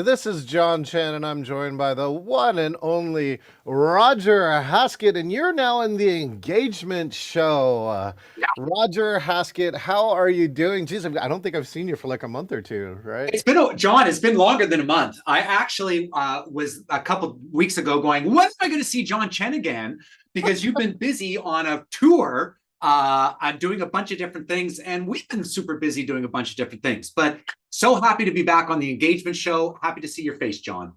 This is John Chen, and I'm joined by the one and only Roger Haskett, and you're now in the engagement show. Roger Haskett, how are you doing? Geez, I don't think I've seen you for like a month or two, right? John, it's been longer than a month. I actually was a couple weeks ago going, when am I going to see John Chen again? Because you've been busy on a tour. I'm doing a bunch of different things, and we've been super busy doing a bunch of different things. But so happy to be back on the engagement show. Happy to see your face, John.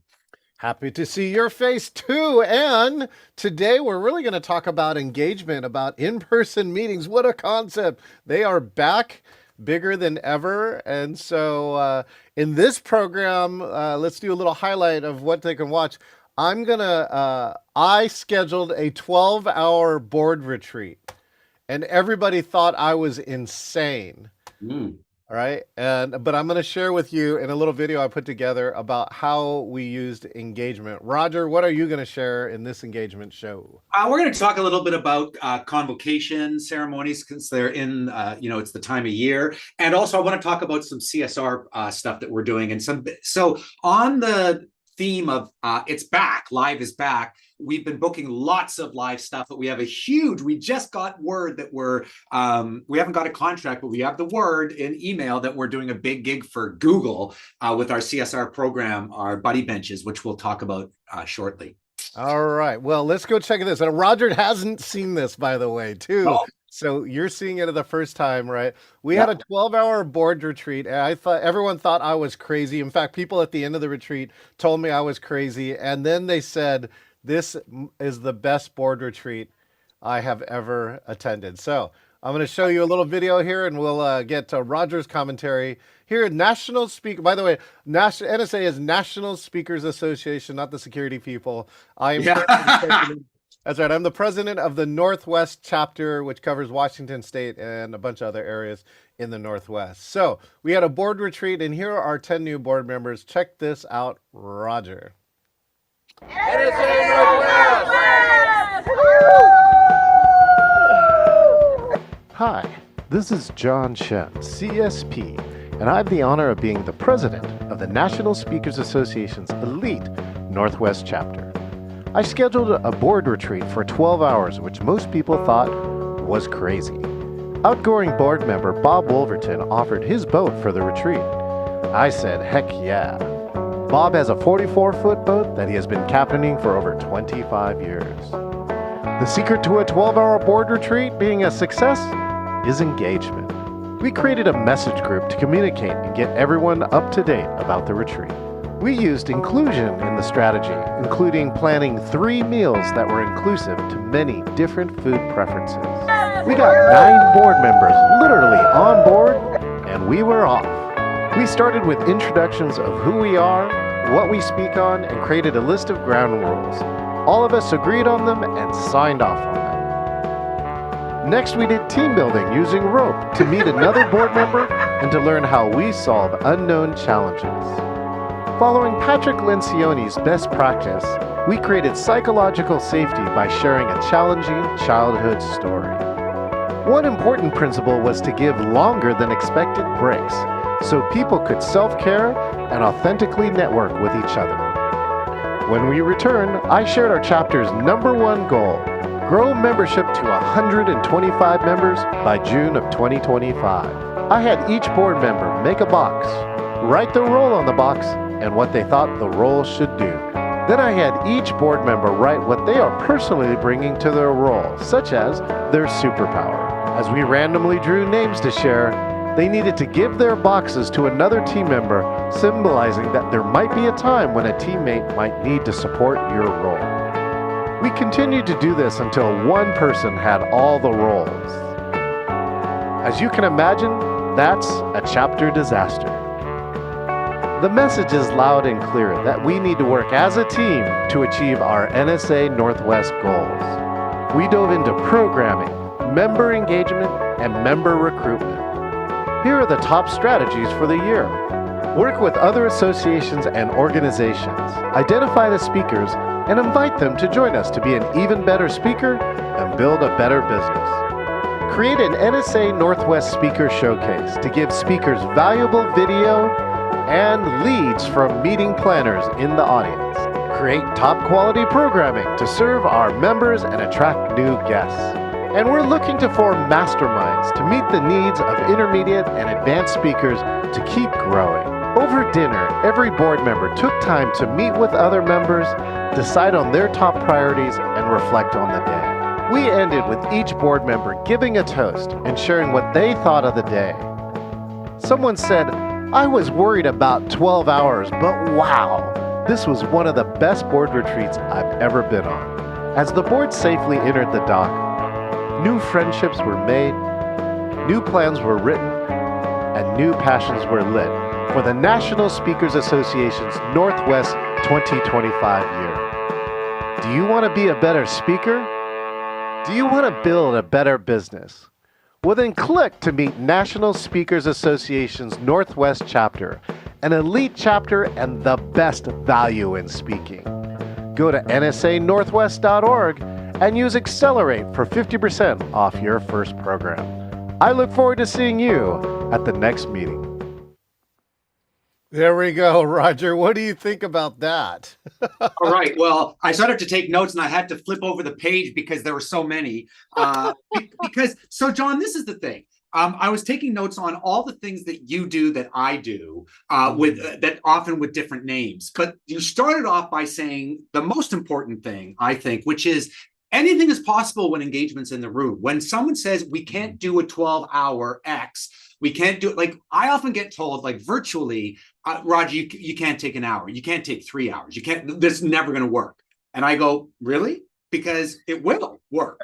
Happy to see your face too. And today we're really going to talk about engagement, about in-person meetings. What a concept. They are back bigger than ever. And so in this program, let's do a little highlight of what they can watch. I scheduled a 12-hour board retreat, and everybody thought I was insane. All right. But I'm going to share with you in a little video I put together about how we used engagement. Roger, what are you going to share in this engagement show? We're going to talk a little bit about convocation ceremonies, because they're in, it's the time of year. And also I want to talk about some CSR stuff that we're doing. So on the theme of it's back, live is back. We've been booking lots of live stuff, but we just got word that we haven't got a contract, but we have the word in email that we're doing a big gig for Google with our CSR program, our buddy benches, which we'll talk about shortly. All right. Well, let's go check this. And Roger hasn't seen this, by the way, too. Oh. So you're seeing it the first time, right? We had a 12-hour board retreat, and everyone thought I was crazy. In fact, people at the end of the retreat told me I was crazy, and then they said, "This is the best board retreat I have ever attended." So I'm going to show you a little video here, and we'll get to Roger's commentary here. National Speaker, by the way, NSA is National Speakers Association, not the security people. I am. That's right. I'm the president of the Northwest chapter, which covers Washington State and a bunch of other areas in the Northwest. So we had a board retreat, and here are our 10 new board members. Check this out, Roger. NSA Northwest! Hi, this is John Chen, CSP, and I have the honor of being the president of the National Speakers Association's elite Northwest chapter. I scheduled a board retreat for 12 hours, which most people thought was crazy. Outgoing board member Bob Wolverton offered his boat for the retreat. I said, heck yeah. Bob has a 44-foot boat that he has been captaining for over 25 years. The secret to a 12-hour board retreat being a success is engagement. We created a message group to communicate and get everyone up to date about the retreat. We used inclusion in the strategy, including planning 3 meals that were inclusive to many different food preferences. We got 9 board members literally on board, and we were off. We started with introductions of who we are, what we speak on, and created a list of ground rules. All of us agreed on them and signed off on them. Next, we did team building using rope to meet another board member and to learn how we solve unknown challenges. Following Patrick Lencioni's best practice, we created psychological safety by sharing a challenging childhood story. One important principle was to give longer than expected breaks so people could self-care and authentically network with each other. When we returned, I shared our chapter's #1 goal: grow membership to 125 members by June of 2025. I had each board member make a box, write their role on the box, and what they thought the role should do. Then I had each board member write what they are personally bringing to their role, such as their superpower. As we randomly drew names to share, they needed to give their boxes to another team member, symbolizing that there might be a time when a teammate might need to support your role. We continued to do this until one person had all the roles. As you can imagine, that's a chapter disaster. The message is loud and clear that we need to work as a team to achieve our NSA Northwest goals. We dove into programming, member engagement, and member recruitment. Here are the top strategies for the year. Work with other associations and organizations. Identify the speakers and invite them to join us to be an even better speaker and build a better business. Create an NSA Northwest Speaker Showcase to give speakers valuable video, and leads from meeting planners in the audience. Create top quality programming to serve our members and attract new guests. And we're looking to form masterminds to meet the needs of intermediate and advanced speakers to keep growing. Over dinner, every board member took time to meet with other members, decide on their top priorities, and reflect on the day. We ended with each board member giving a toast and sharing what they thought of the day. Someone said, "I was worried about 12 hours, but wow, this was one of the best board retreats I've ever been on." As the board safely entered the dock, new friendships were made, new plans were written, and new passions were lit for the National Speakers Association's Northwest 2025 year. Do you want to be a better speaker? Do you want to build a better business? Well, then click to meet National Speakers Association's Northwest chapter, an elite chapter and the best value in speaking. Go to nsanorthwest.org and use Accelerate for 50% off your first program. I look forward to seeing you at the next meeting. There we go, Roger. What do you think about that? All right. Well, I started to take notes and I had to flip over the page because there were so many. So, John, this is the thing. I was taking notes on all the things that you do that I do that often with different names. But you started off by saying the most important thing, I think, which is anything is possible when engagement's in the room. When someone says we can't do a 12-hour X, we can't do it. Like I often get told, like virtually, Roger, you can't take an hour. You can't take 3 hours. You can't. This is never going to work. And I go, really? Because it will work.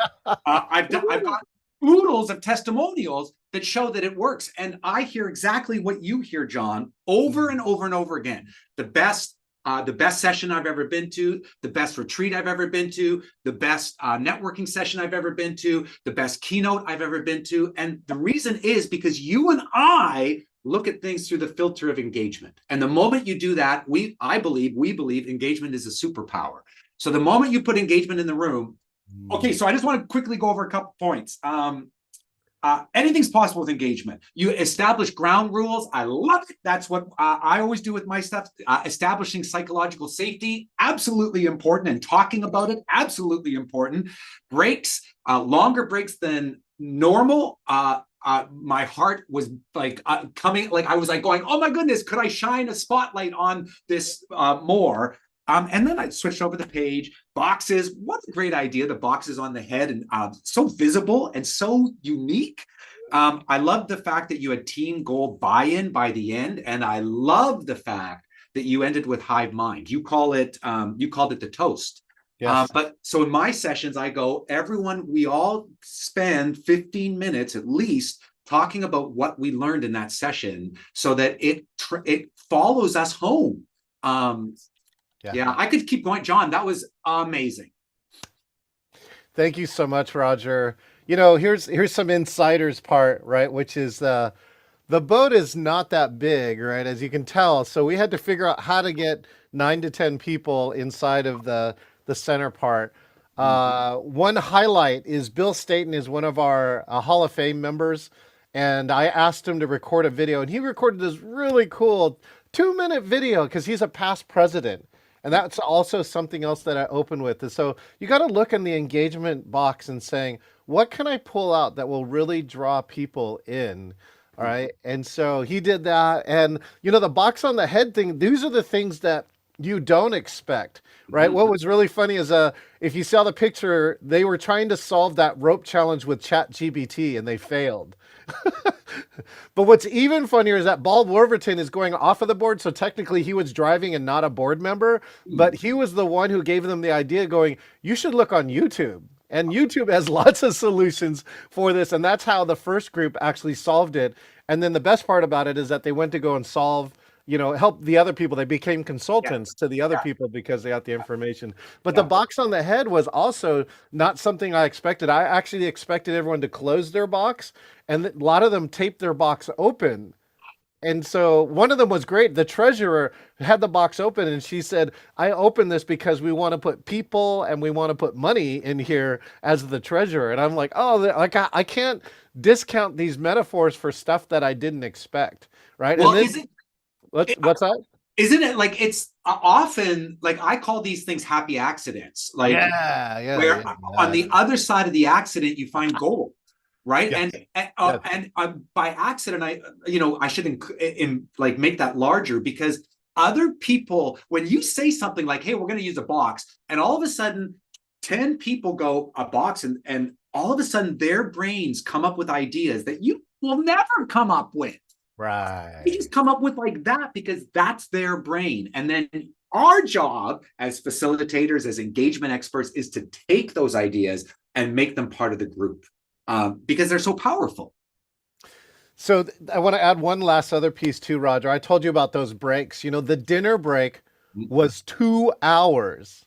I've got oodles of testimonials that show that it works, and I hear exactly what you hear, John, over and over and over again. The best session I've ever been to, the best retreat I've ever been to, the best networking session I've ever been to, the best keynote I've ever been to. And the reason is because you and I look at things through the filter of engagement. And the moment you do that, we believe engagement is a superpower. So the moment you put engagement in the room, okay, so I just want to quickly go over a couple points. Anything's possible with engagement. You establish ground rules. I love it. That's what I always do with my stuff. Establishing psychological safety, absolutely important. And talking about it, absolutely important. Breaks, longer breaks than normal. My heart was like coming, like I was like going, oh my goodness, could I shine a spotlight on this more? And then I switched over the page. Boxes, what a great idea. The boxes on the head and so visible and so unique. I love the fact that you had team goal buy-in by the end. And I love the fact that you ended with hive mind. You called it the toast. Yes. But so in my sessions, I go, we all spend 15 minutes at least talking about what we learned in that session so that it follows us home. Yeah, I could keep going. John, that was amazing. Thank you so much, Roger. You know, here's some insider's part, right? Which is the boat is not that big, right? As you can tell. So we had to figure out how to get 9 to 10 people inside of the center part. One highlight is Bill Staten is one of our Hall of Fame members. And I asked him to record a video, and he recorded this really cool 2-minute video because he's a past president. And that's also something else that I open with. And so you got to look in the engagement box and saying, what can I pull out that will really draw people in? All right. And so he did that. And, you know, the box on the head thing, these are the things that you don't expect, right? Mm-hmm. What was really funny is if you saw the picture, they were trying to solve that rope challenge with ChatGPT and they failed. But what's even funnier is that Bald Wolverton is going off of the board. So technically he was driving and not a board member, but he was the one who gave them the idea going, you should look on YouTube. And YouTube has lots of solutions for this. And that's how the first group actually solved it. And then the best part about it is that they went to go and solve, you know, help the other people. They became consultants to the other people because they got the information. But the box on the head was also not something I expected. I actually expected everyone to close their box, and a lot of them taped their box open. And so one of them was great. The treasurer had the box open and she said, I opened this because we want to put people and we want to put money in here as the treasurer. And I'm like, oh, like I can't discount these metaphors for stuff that I didn't expect. Right. Well, and What's that? Isn't it like it's often like I call these things happy accidents, like where on the other side of the accident you find gold, right? Yes. And by accident, I should like make that larger because other people, when you say something like, "Hey, we're going to use a box," and all of a sudden 10 people go a box, and all of a sudden their brains come up with ideas that you will never come up with. Right. They just come up with like that because that's their brain. And then our job as facilitators, as engagement experts, is to take those ideas and make them part of the group because they're so powerful. So I want to add one last other piece too, Roger. I told you about those breaks. The dinner break was 2 hours,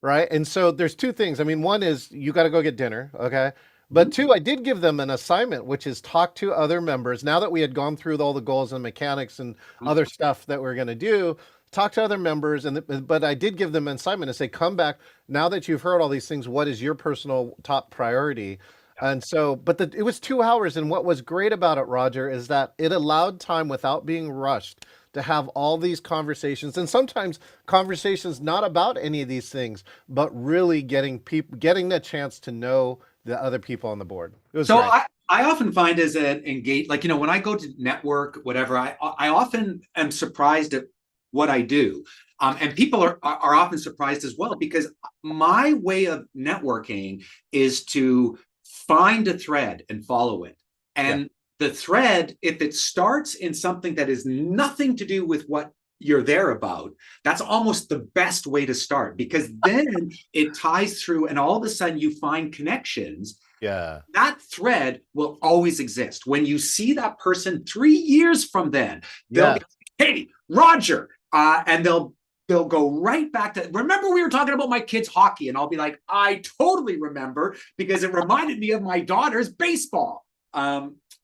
right? And so there's two things. I mean, one is you got to go get dinner, okay? But two, I did give them an assignment, which is talk to other members. Now that we had gone through all the goals and mechanics and other stuff that we're going to do, talk to other members. But I did give them an assignment to say, come back now that you've heard all these things. What is your personal top priority? And so, but it was 2 hours. And what was great about it, Roger, is that it allowed time without being rushed to have all these conversations, and sometimes conversations not about any of these things, but really getting the chance to know the other people on the board. It was so great. I often find as an engage, like, when I go to network, whatever, I often am surprised at what I do. And people are often surprised as well, because my way of networking is to find a thread and follow it. And the thread, if it starts in something that is nothing to do with what you're there about, that's almost the best way to start, because then it ties through and all of a sudden you find connections. That thread will always exist. When you see that person 3 years from then, they'll be, hey, Roger, and they'll go right back to, remember we were talking about my kids' hockey, and I'll be like, I totally remember because it reminded me of my daughter's baseball.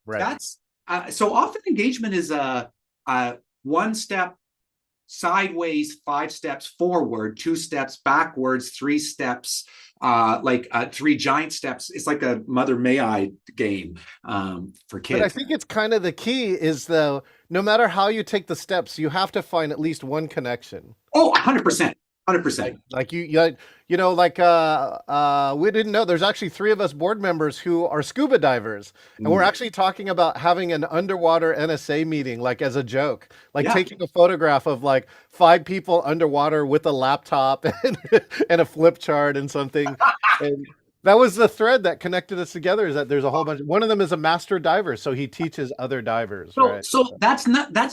That's so often engagement is a 1 step sideways, 5 steps forward, 2 steps backwards, 3 steps, 3 giant steps. It's like a Mother May I game for kids. But I think it's kind of the key is though, no matter how you take the steps, you have to find at least one connection. Oh, 100%. 100%. Like we didn't know there's actually 3 of us board members who are scuba divers, and we're actually talking about having an underwater NSA meeting, like as a joke, taking a photograph of like 5 people underwater with a laptop and a flip chart and something. And that was the thread that connected us together, is that there's a whole bunch. One of them is a master diver, so he teaches other divers. So that's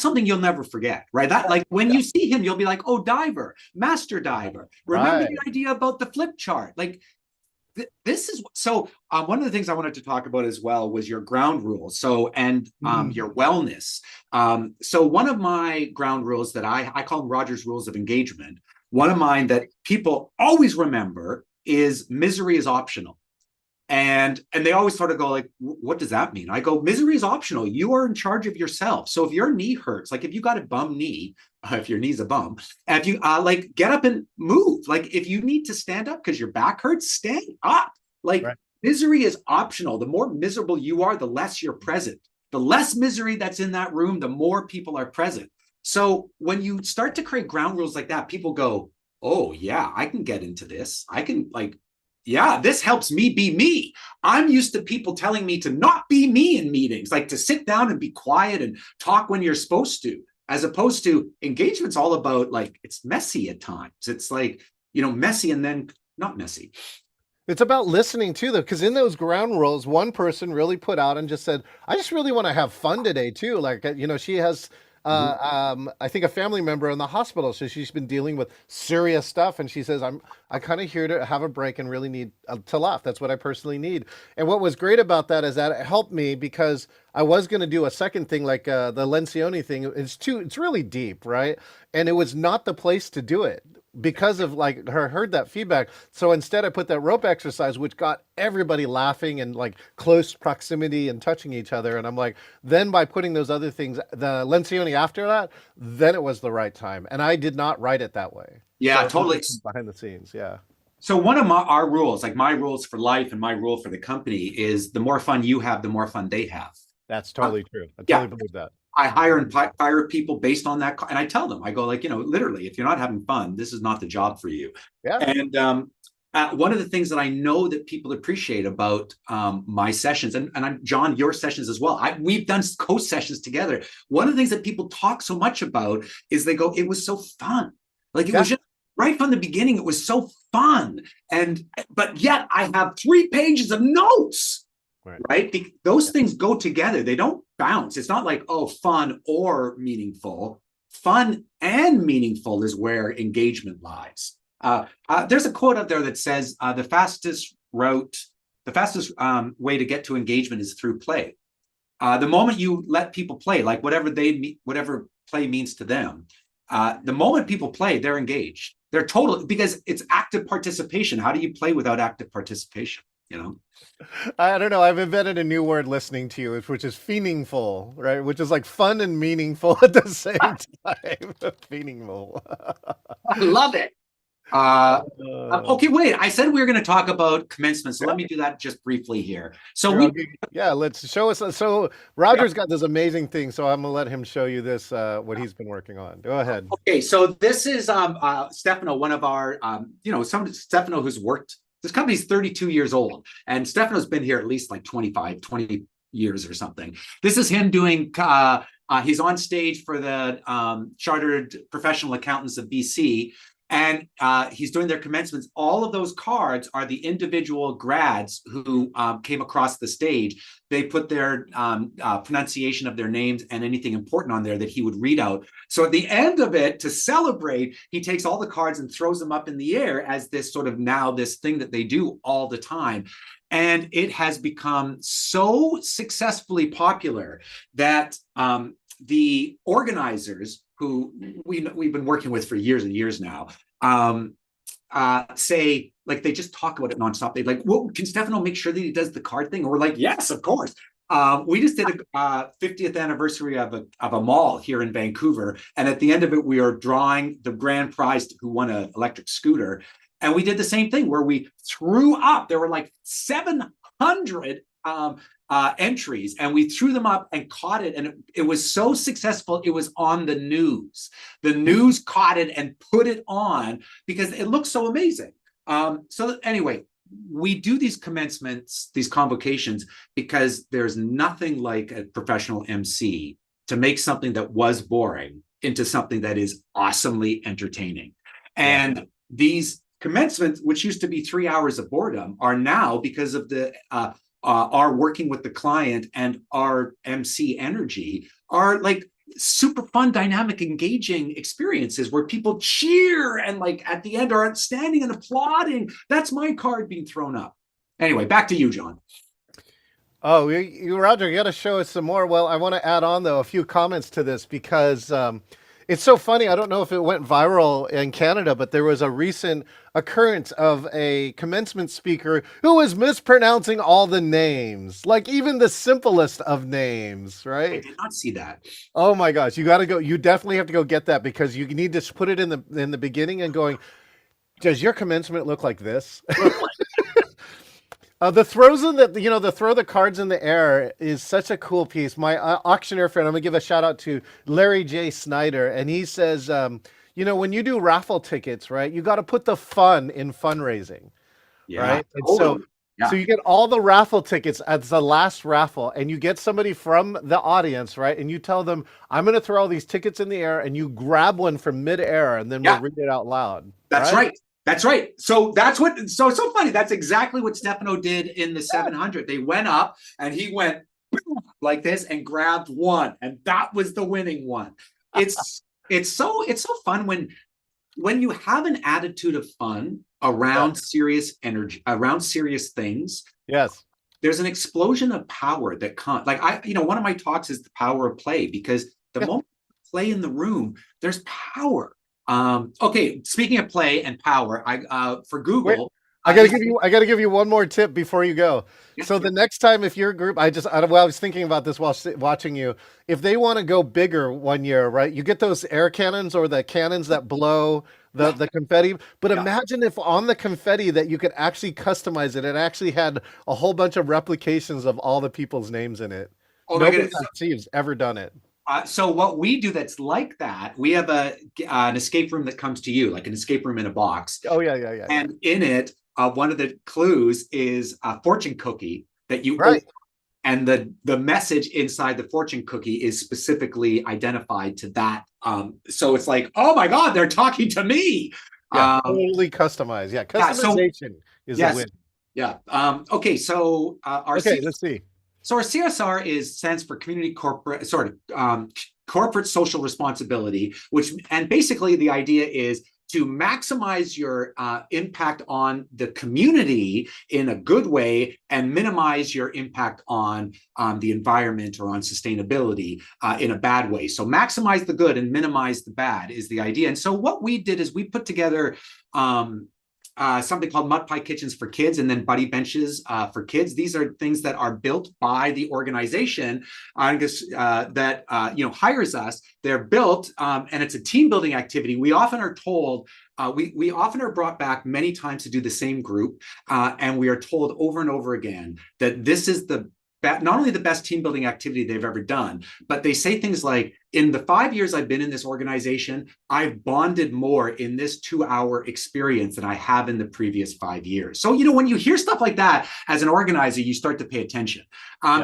something you'll never forget, right? That, like, when you see him, you'll be like, oh, diver, master diver. Remember the idea about the flip chart? Like, this is so. One of the things I wanted to talk about as well was your ground rules. So, and your wellness. So one of my ground rules that I call them Roger's rules of engagement. One of mine that people always remember is misery is optional. And they always sort of go like, what does that mean? I go, misery is optional. You are in charge of yourself. So if your knee hurts, like if you got a bum knee, if your knee's a bum, and if you get up and move, like if you need to stand up because your back hurts, stand up. Misery is optional. The more miserable you are, the less you're present. The less misery that's in that room, the more people are present. So when you start to create ground rules like that, people go, oh yeah, I can get into this. I can this helps me be me. I'm used to people telling me to not be me in meetings, like to sit down and be quiet and talk when you're supposed to, as opposed to engagement's all about it's messy at times. It's messy and then not messy. It's about listening too, though, because in those ground rules, one person really put out and just said, I just really want to have fun today too. She has I think a family member in the hospital, so she's been dealing with serious stuff, and she says, I kind of here to have a break and really need to laugh. That's what I personally need. And what was great about that is that it helped me, because I was going to do a second thing, like the Lencioni thing. It's really deep, right? And it was not the place to do it, because of heard that feedback. So instead I put that rope exercise, which got everybody laughing and close proximity and touching each other. And I'm like, then by putting those other things, the Lencioni after that, then it was the right time. And I did not write it that way. Yeah, so totally. Behind the scenes. Yeah. So one of our rules, like my rules for life and my rule for the company, is the more fun you have, the more fun they have. That's totally true. I totally believe that. I hire and fire people based on that. And I tell them, I go like, literally, if you're not having fun, this is not the job for you. Yeah. And one of the things that I know that people appreciate about my sessions, and I'm John, your sessions as well. We've done co-sessions together. One of the things that people talk so much about is they go, it was so fun. Like it was just right from the beginning, it was so fun. But yet I have 3 pages of notes. Right? Those things go together. They don't bounce. It's not like, oh, fun or meaningful. Fun and meaningful is where engagement lies. There's a quote out there that says the fastest way to get to engagement is through play. The moment you let people play, like whatever play means to them, the moment people play, they're engaged. They're total, because it's active participation. How do you play without active participation? I don't know. I've invented a new word listening to you, which is meaningful, right? Which is like fun and meaningful at the same time. Meaningful. I love it. Okay, wait. I said we were going to talk about commencement, so let me do that just briefly here. So let's show us. So Roger's got this amazing thing, so I'm gonna let him show you this. What he's been working on. Go ahead. Okay, so this is Stefano, one of our Stefano who's worked. This company's 32 years old, and Stefano's been here at least like 20 years or something. This is him doing, he's on stage for the Chartered Professional Accountants of BC, and he's doing their commencements. All of those cards are the individual grads who came across the stage. They put their pronunciation of their names and anything important on there that he would read out. So at the end of it, to celebrate, he takes all the cards and throws them up in the air as this sort of now this thing that they do all the time. And it has become so successfully popular that the organizers, who we've been working with for years and years now, say, like, they just talk about it nonstop. They're like, well, can Stefano make sure that he does the card thing? And we're like, yes, of course. We just did a 50th anniversary of a mall here in Vancouver. And at the end of it, we are drawing the grand prize who won an electric scooter. And we did the same thing where we threw up. There were like 700 entries, and we threw them up and caught it. And it was so successful, it was on the news. The news caught it and put it on because it looked so amazing. So anyway, we do these commencements, these convocations, because there's nothing like a professional MC to make something that was boring into something that is awesomely entertaining. And these commencements, which used to be 3 hours of boredom, are now, because of the our working with the client and our MC energy, are like super fun, dynamic, engaging experiences where people cheer and like at the end are standing and applauding. That's my card being thrown up. Anyway, back to you, John. Oh, Roger, you got to show us some more. Well, I want to add on, though, a few comments to this because it's so funny. I don't know if it went viral in Canada, but there was a recent occurrence of a commencement speaker who was mispronouncing all the names, like even the simplest of names, right? I did not see that. Oh my gosh, you got to go. You definitely have to go get that because you need to put it in the beginning and going, does your commencement look like this? The throws in the throw the cards in the air is such a cool piece. My auctioneer friend, I'm gonna give a shout out to Larry J. Snyder, and he says, when you do raffle tickets, right, you got to put the fun in fundraising, right? And so you get all the raffle tickets as the last raffle, and you get somebody from the audience, right, and you tell them, I'm gonna throw all these tickets in the air, and you grab one from midair, and then we'll read it out loud. That's right. That's right. So that's what, so funny. That's exactly what Stefano did in the 700. They went up and he went like this and grabbed one, and that was the winning one. It's so fun when you have an attitude of fun around serious energy, around serious things. Yes. There's an explosion of power that comes. Like one of my talks is the power of play, because the moment you play in the room, there's power. Okay, speaking of play and power, for Google, wait, I gotta give you one more tip before you go. So the next time, if your group, I was thinking about this while watching you. If they want to go bigger one year, right? You get those air cannons or the cannons that blow the confetti. But imagine if on the confetti that you could actually customize it. It actually had a whole bunch of replications of all the people's names in it. Nobody I've ever done it. So what we do that's like that, we have an escape room that comes to you, like an escape room in a box. Oh yeah. And in it, one of the clues is a fortune cookie that you Right. open. And the message inside the fortune cookie is specifically identified to that. So it's like, oh my God, they're talking to me. Yeah, totally customized. Yeah, customization is a win. Yeah. Okay. So let's see. So our CSR stands for community corporate, corporate social responsibility, and basically the idea is to maximize your impact on the community in a good way and minimize your impact on the environment or on sustainability in a bad way. So maximize the good and minimize the bad is the idea. And so what we did is we put together something called mud pie kitchens for kids, and then buddy benches for kids. These are things that are built by the organization that hires us. They're built, and it's a team building activity. We often are told. We often are brought back many times to do the same group, and we are told over and over again that this is not only the best team building activity they've ever done, but they say things like, in the 5 years I've been in this organization, I've bonded more in this 2-hour experience than I have in the previous 5 years. So, when you hear stuff like that as an organizer, you start to pay attention.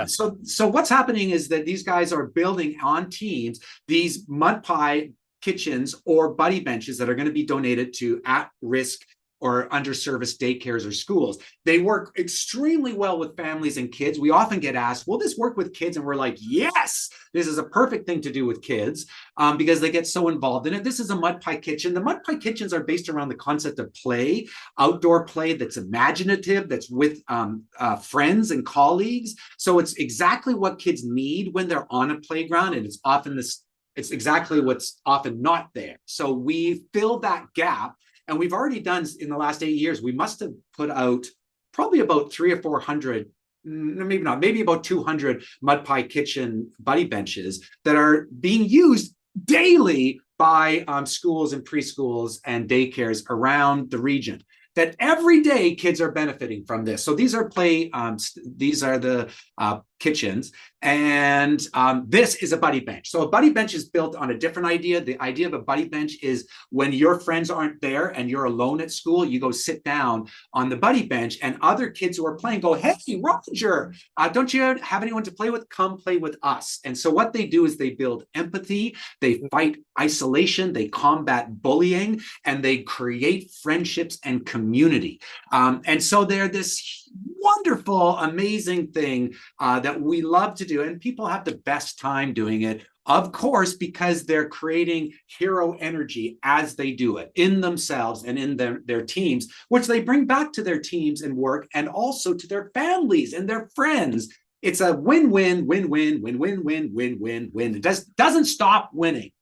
So what's happening is that these guys are building on teams these mud pie kitchens or buddy benches that are going to be donated to at-risk or underserviced daycares or schools. They work extremely well with families and kids. We often get asked, will this work with kids? And we're like, yes, this is a perfect thing to do with kids because they get so involved in it. This is a mud pie kitchen. The mud pie kitchens are based around the concept of play, outdoor play that's imaginative, that's with friends and colleagues. So it's exactly what kids need when they're on a playground, and it's exactly what's often not there. So we filled that gap. And we've already done, in the last 8 years, we must have put out probably about 300 or 400, maybe not, maybe about 200 mud pie kitchen buddy benches that are being used daily by schools and preschools and daycares around the region. That every day kids are benefiting from this. So these are these are the kitchens, and this is a buddy bench. So a buddy bench is built on a different idea. The idea of a buddy bench is when your friends aren't there and you're alone at school, you go sit down on the buddy bench, and other kids who are playing go, hey, Roger, don't you have anyone to play with? Come play with us. And so what they do is they build empathy, they fight isolation, they combat bullying, and they create friendships and community. And so they're this wonderful, amazing thing that we love to do. And people have the best time doing it, of course, because they're creating hero energy as they do it in themselves and in their teams, which they bring back to their teams and work, and also to their families and their friends. It's a win-win, win-win, win-win, win-win, win-win. It doesn't stop winning.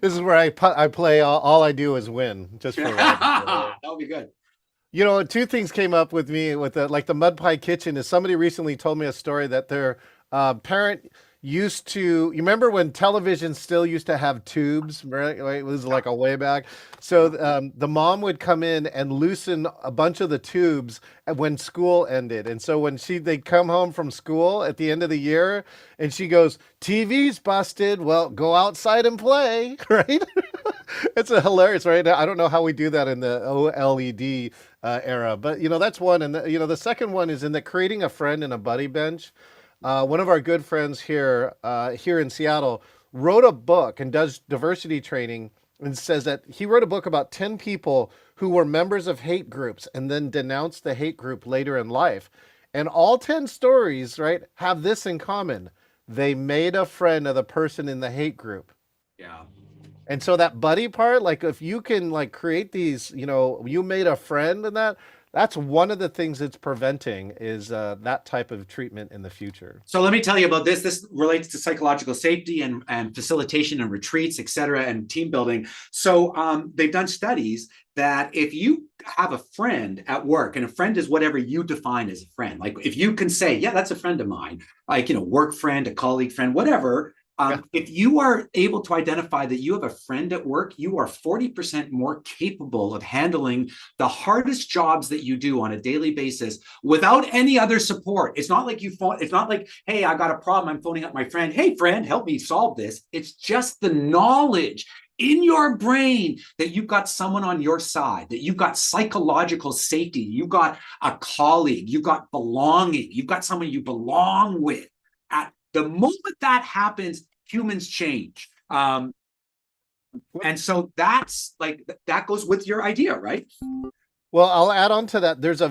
This is where I play. All I do is win. Just for that'll be good. Two things came up with me with the mud pie kitchen. Is somebody recently told me a story that their parent used to, you remember when television still used to have tubes, right? It was like a way back. So the mom would come in and loosen a bunch of the tubes when school ended. And so when they'd come home from school at the end of the year and she goes, TV's busted. Well, go outside and play, right? It's hilarious, right? I don't know how we do that in the OLED era, but that's one. And the second one is in the creating a friend in a buddy bench. One of our good friends here in Seattle wrote a book and does diversity training, and says that he wrote a book about 10 people who were members of hate groups and then denounced the hate group later in life. And all 10 stories, right, have this in common. They made a friend of the person in the hate group. Yeah. And so that buddy part, like if you can create these, you made a friend, and that's one of the things it's preventing is that type of treatment in the future. So let me tell you about this. This relates to psychological safety and facilitation and retreats, et cetera, and team building. So they've done studies that if you have a friend at work, and a friend is whatever you define as a friend, like if you can say, yeah, that's a friend of mine, work friend, a colleague friend, whatever, If you are able to identify that you have a friend at work, you are 40% more capable of handling the hardest jobs that you do on a daily basis without any other support. It's not like it's not like, hey, I got a problem, I'm phoning up my friend. Hey, friend, help me solve this. It's just the knowledge in your brain that you've got someone on your side, that you've got psychological safety, you've got a colleague, you've got belonging, you've got someone you belong with. At the moment that happens, humans change. And so that's like, that goes with your idea, right? Well, I'll add on to that. There's a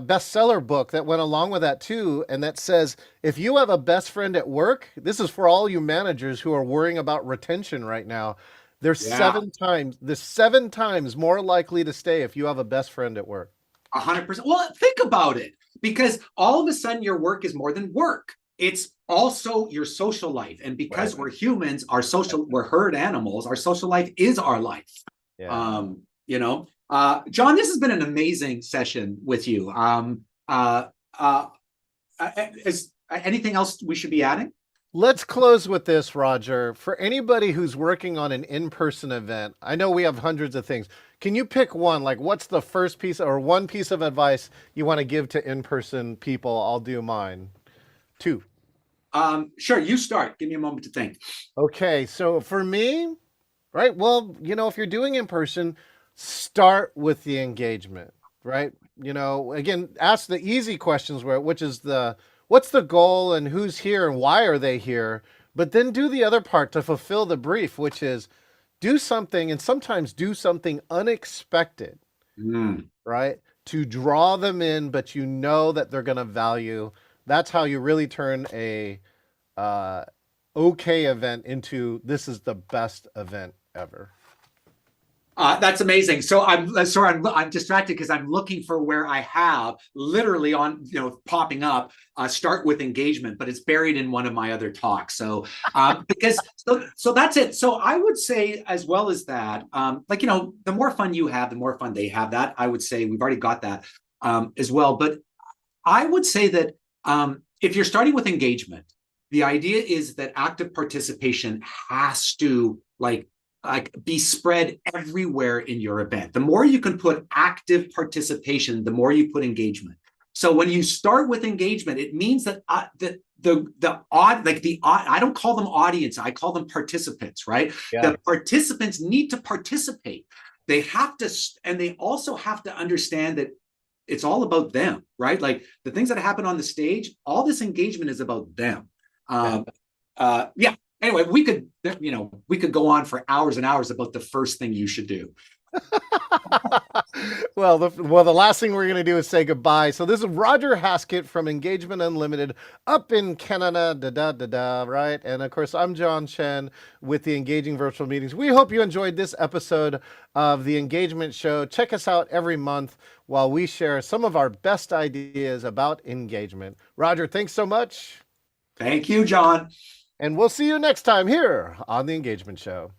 bestseller book that went along with that too, and that says if you have a best friend at work, this is for all you managers who are worrying about retention right now. They're seven times more likely to stay if you have a best friend at work. 100%. Well, think about it, because all of a sudden your work is more than work. It's also your social life. And because we're humans, we're herd animals, our social life is our life. Yeah. John, this has been an amazing session with you. Is anything else we should be adding? Let's close with this, Roger. For anybody who's working on an in-person event, I know we have hundreds of things. Can you pick one? Like, what's the first piece or one piece of advice you want to give to in-person people? I'll do mine. 2. Sure, you start. Give me a moment to think. Okay, so for me, right? Well, if you're doing in person, start with the engagement, right? Again, ask the easy questions, which is what's the goal and who's here and why are they here? But then do the other part to fulfill the brief, which is do something, and sometimes do something unexpected, right? To draw them in, but that they're going to value. That's how you really turn a okay event into this is the best event ever. That's amazing. So I'm distracted because I'm looking for where I have literally on, popping up, start with engagement, but it's buried in one of my other talks. So, so that's it. So I would say, as well as that, the more fun you have, the more fun they have. That I would say we've already got that as well. But I would say that if you're starting with engagement, the idea is that active participation has to be spread everywhere in your event. The more you can put active participation, the more you put engagement. So when you start with engagement, it means that I don't call them audience, I call them participants, right? Yeah. The participants need to participate. They have to, and they also have to understand that it's all about them, right? Like the things that happen on the stage, all this engagement is about them. Yeah. Anyway, we could go on for hours and hours about the first thing you should do. Well, the last thing we're going to do is say goodbye. So this is Roger Haskett from Engagement Unlimited up in Canada, right? And of course, I'm John Chen with the Engaging Virtual Meetings. We hope you enjoyed this episode of the Engagement Show. Check us out every month while we share some of our best ideas about engagement. Roger, thanks so much. Thank you, John. And we'll see you next time here on the Engagement Show.